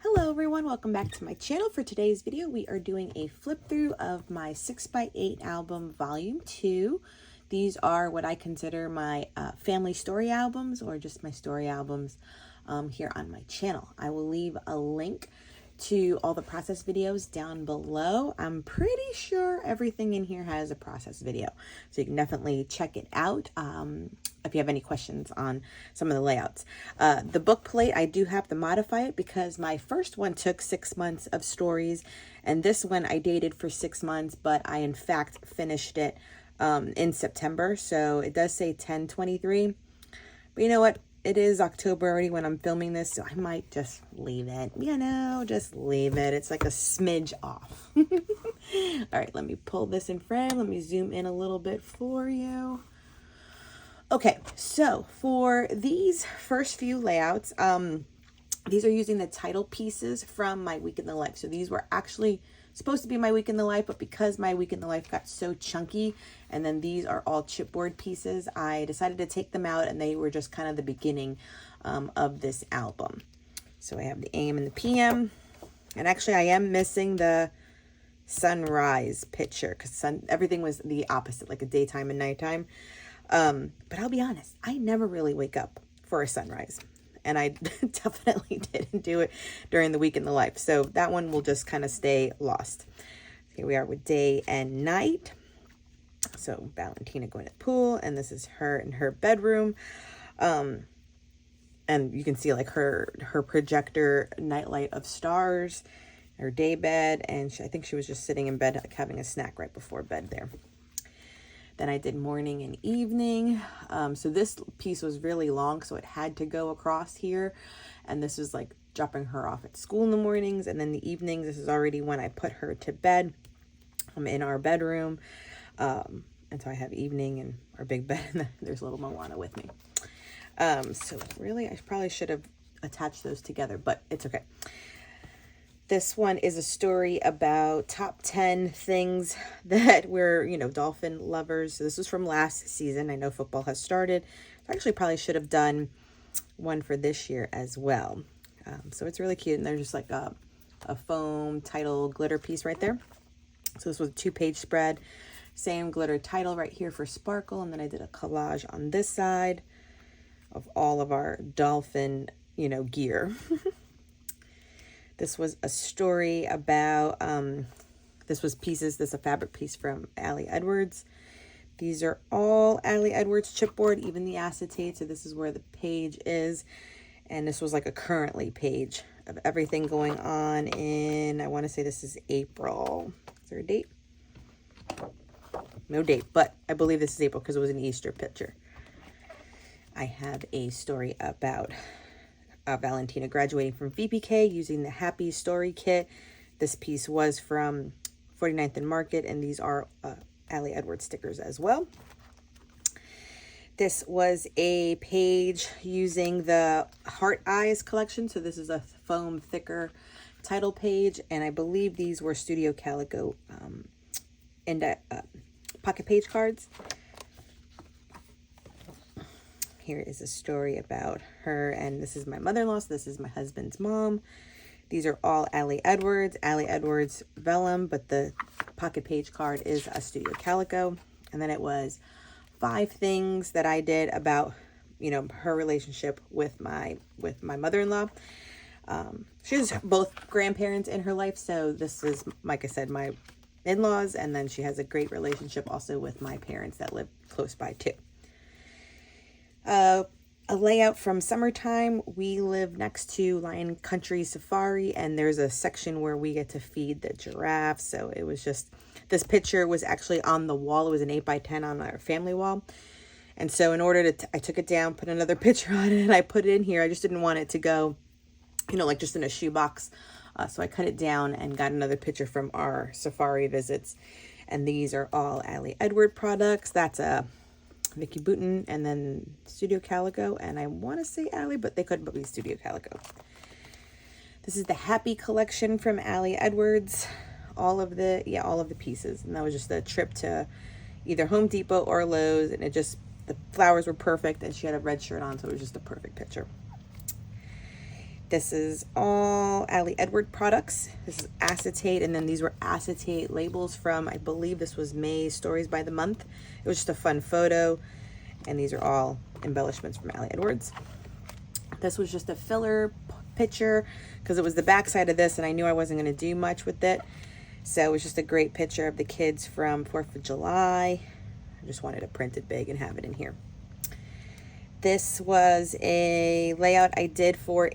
Hello everyone, welcome back to my channel. For today's video, we are doing a flip through of my 6x8 album volume 2. These are what I consider my family story albums, or just my story albums here on my channel. I will leave a link to all the process videos down below. I'm pretty sure everything in here has a process video, so you can definitely check it out if you have any questions on some of the layouts. The book plate, I do have to modify it because my first one took 6 months of stories, and this one I dated for 6 months, but I in fact finished it in September, so it does say 10/23. But you know what? It is October already when I'm filming this, so I might just leave it. Just leave it. It's like a smidge off. All right, let me pull this in frame. Let me zoom in a little bit for you. Okay, so for these first few layouts, these are using the title pieces from my week in the life. So these were actually supposed to be my week in the life, but because my week in the life got so chunky, and then these are all chipboard pieces, I decided to take them out, and they were just kind of the beginning of this album. So I have the AM and the PM, and actually I am missing the sunrise picture because everything was the opposite, like a daytime and nighttime. But I'll be honest, I never really wake up for a sunrise. And I definitely didn't do it during the week in the life. So that one will just kind of stay lost. Here we are with day and night. So Valentina going to the pool, and this is her in her bedroom. And you can see like her projector nightlight of stars, her day bed. And I think she was just sitting in bed, like having a snack right before bed there. Then I did morning and evening. So this piece was really long, so it had to go across here. And this is like dropping her off at school in the mornings. And then the evenings, this is already when I put her to bed. I'm in our bedroom. And so I have evening and our big bed, and then there's little Moana with me. So really, I probably should have attached those together, but it's okay. This one is a story about top 10 things that we're, dolphin lovers. So this was from last season. I know football has started. So I actually probably should have done one for this year as well. So it's really cute. And there's just like a foam title glitter piece right there. So this was a 2-page spread. Same glitter title right here for sparkle. And then I did a collage on this side of all of our dolphin, gear. This was a story about, this is a fabric piece from Ali Edwards. These are all Ali Edwards chipboard, even the acetate. So this is where the page is. And this was like a currently page of everything going on in, I want to say this is April. Is there a date? No date, but I believe this is April because it was an Easter picture. I have a story about Valentina graduating from VPK using the Happy Story Kit. This piece was from 49th and Market, and these are Ali Edwards stickers as well. This was a page using the Heart Eyes collection. So this is a foam thicker title page, and I believe these were Studio Calico pocket page cards. Here is a story about her, and this is my mother-in-law, so this is my husband's mom. These are all Ali Edwards vellum, but the pocket page card is a Studio Calico. And then it was 5 things that I did about, her relationship with my mother-in-law. She has both grandparents in her life, so this is, like I said, my in-laws, and then she has a great relationship also with my parents that live close by too. A layout from summertime. We live next to Lion Country Safari, and there's a section where we get to feed the giraffes. So it was just, this picture was actually on the wall. It was an 8x10 on our family wall. And so in order to, I took it down, put another picture on it, and I put it in here. I just didn't want it to go, like just in a shoebox. So I cut it down and got another picture from our safari visits. And these are all Ali Edward products. That's a Vicky Bouton, and then Studio Calico, and I want to say Ali, but they could be Studio Calico. This is the Happy collection from Ali Edwards. All of the pieces, and that was just a trip to either Home Depot or Lowe's, and the flowers were perfect, and she had a red shirt on, so it was just a perfect picture. This is all Ali Edward products. This is acetate, and then these were acetate labels from, I believe this was May's Stories by the Month. It was just a fun photo, and these are all embellishments from Ali Edwards. This was just a filler picture because it was the back side of this, and I knew I wasn't going to do much with it. So it was just a great picture of the kids from 4th of July. I just wanted to print it big and have it in here. This was a layout I did for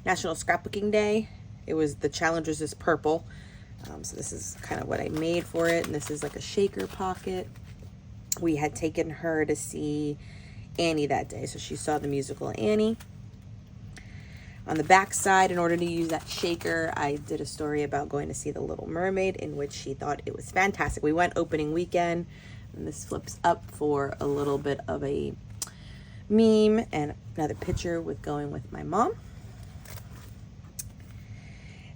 National Scrapbooking Day. It was, the challenge was this purple. So this is kind of what I made for it. And this is like a shaker pocket. We had taken her to see Annie that day, so she saw the musical Annie. On the back side, in order to use that shaker, I did a story about going to see The Little Mermaid, in which she thought it was fantastic. We went opening weekend, and this flips up for a little bit of a meme and another picture with going with my mom.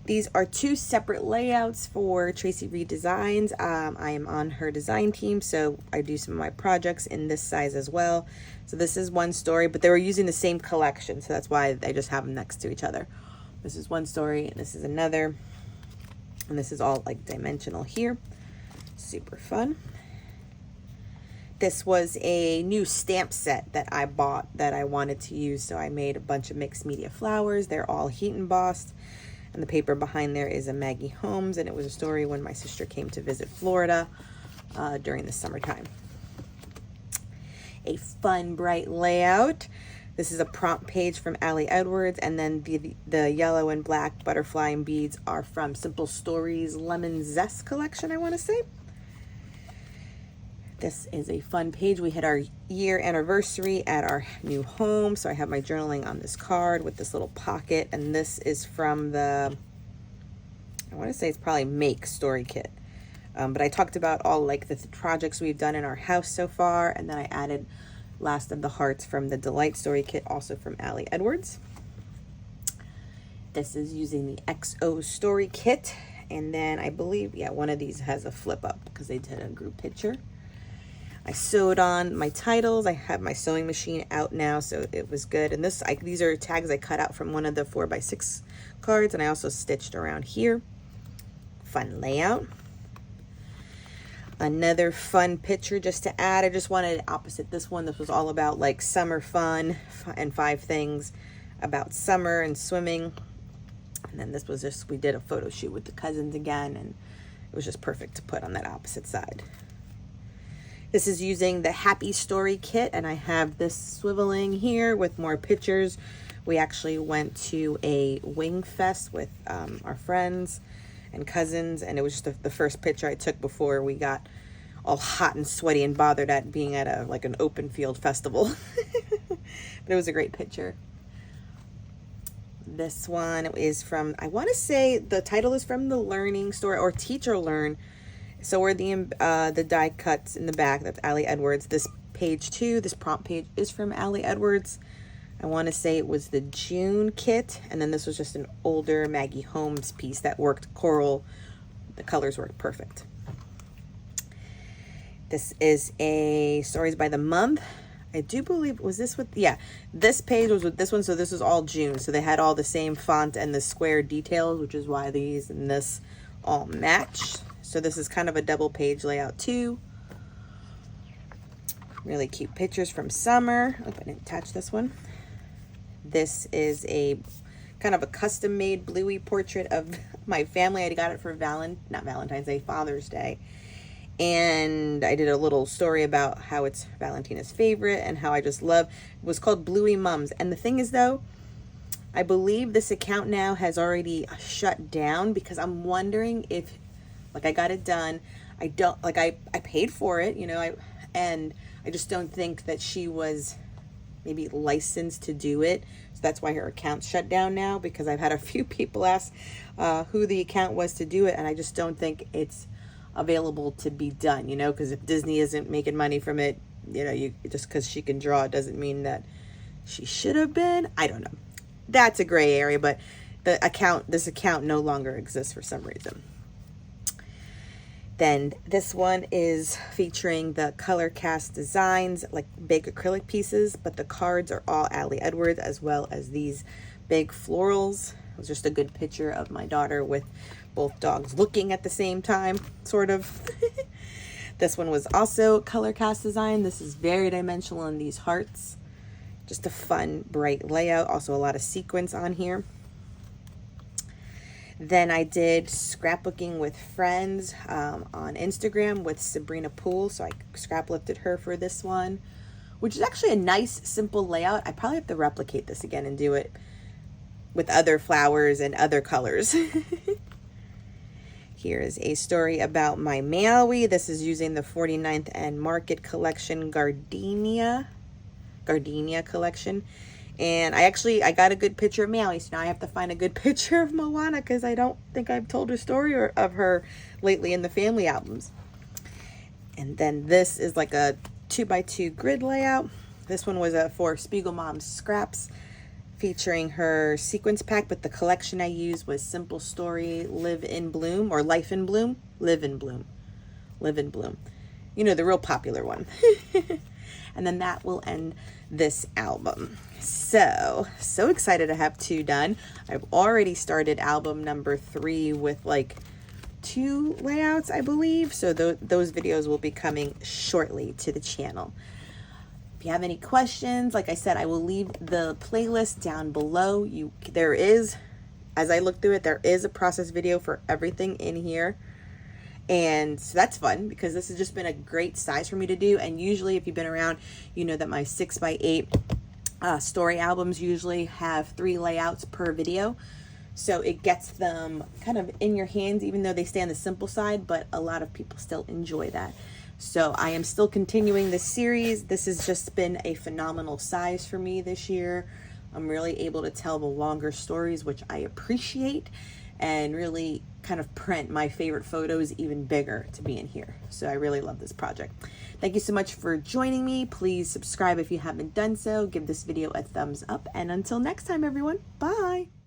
These are two separate layouts for Traci Reed Designs. I am on her design team, so I do some of my projects in this size as well. So this is one story, but they were using the same collection, so that's why I just have them next to each other. This is one story, and this is another. And this is all like dimensional here. Super fun. This was a new stamp set that I bought that I wanted to use, so I made a bunch of mixed media flowers. They're all heat embossed. And the paper behind there is a Maggie Holmes, and it was a story when my sister came to visit Florida during the summertime. A fun, bright layout. This is a prompt page from Ali Edwards, and then the yellow and black butterfly and beads are from Simple Stories Lemon Zest collection, I want to say. This is a fun page. We hit our year anniversary at our new home, so I have my journaling on this card with this little pocket, and this is from the, I want to say it's probably Make story kit. But I talked about all like the projects we've done in our house so far, and then I added Last of the Hearts from the Delight story kit, also from Ali Edwards. This is using the XO story kit, and then I believe, yeah, one of these has a flip up because they did a group picture. I sewed on my titles. I have my sewing machine out now, so it was good. And these are tags I cut out from one of the 4x6 cards, and I also stitched around here. Fun layout. Another fun picture just to add. I just wanted it opposite this one. This was all about like summer fun and 5 things about summer and swimming. And then this was just, we did a photo shoot with the cousins again, and it was just perfect to put on that opposite side. This is using the Happy Story kit, and I have this swiveling here with more pictures. We actually went to a wing fest with our friends and cousins, and it was just the first picture I took before we got all hot and sweaty and bothered at being at an open field festival. But it was a great picture. This one is from, I want to say the title is from the Learning Story or Teach or Learn. So where the die cuts in the back, that's Ali Edwards. This page 2, this prompt page is from Ali Edwards. I want to say it was the June kit, and then this was just an older Maggie Holmes piece that worked coral. The colors worked perfect. This is a Stories by the Month. I do believe, was this with, yeah, this page was with this one, so this was all June. So they had all the same font and the square details, which is why these and this all matched. So this is kind of a double page layout too. Really cute pictures from summer. Oh, I didn't attach this one. This is a kind of a custom made bluey portrait of my family. I got it for not Valentine's Day, Father's Day. And I did a little story about how it's Valentina's favorite and how I just love, it was called Bluey Mums. And the thing is though, I believe this account now has already shut down because I'm wondering if, like, I got it done. I don't, like, I paid for it, you know, and I just don't think that she was maybe licensed to do it. So that's why her account's shut down now, because I've had a few people ask who the account was to do it, and I just don't think it's available to be done, you know, because if Disney isn't making money from it, you know, just because she can draw it doesn't mean that she should have been. I don't know. That's a gray area, but this account no longer exists for some reason. Then this one is featuring the color cast designs, like big acrylic pieces, but the cards are all Adley Edwards, as well as these big florals. It was just a good picture of my daughter with both dogs looking at the same time, sort of. This one was also color cast design. This is very dimensional in these hearts. Just a fun, bright layout. Also a lot of sequins on here. Then I did scrapbooking with friends on Instagram with Sabrina Poole. So I scrap lifted her for this one, which is actually a nice, simple layout. I probably have to replicate this again and do it with other flowers and other colors. Here is a story about my Maui. This is using the 49th and Market collection Gardenia collection. And I got a good picture of Maui, so now I have to find a good picture of Moana because I don't think I've told her story of her lately in the family albums. And then this is like a 2x2 grid layout. This one was for Spiegelmom scraps, featuring her sequence pack, but the collection I used was Simple Story Live in Bloom, or Life in Bloom. Live in Bloom. Live in Bloom. You know, the real popular one. And then that will end this album. So excited to have 2 done. I've already started album number 3 with like 2 layouts, I believe. So those videos will be coming shortly to the channel. If you have any questions, like I said, I will leave the playlist down below. There is, as I look through it, there is a process video for everything in here. And so that's fun because this has just been a great size for me to do. And usually if you've been around, you know that my 6x8 story albums usually have 3 layouts per video. So it gets them kind of in your hands, even though they stay on the simple side, but a lot of people still enjoy that. So I am still continuing this series. This has just been a phenomenal size for me this year. I'm really able to tell the longer stories, which I appreciate, and really kind of print my favorite photos even bigger to be in here. So I really love this project. Thank you so much for joining me. Please subscribe if you haven't done so. Give this video a thumbs up. And until next time, everyone, bye.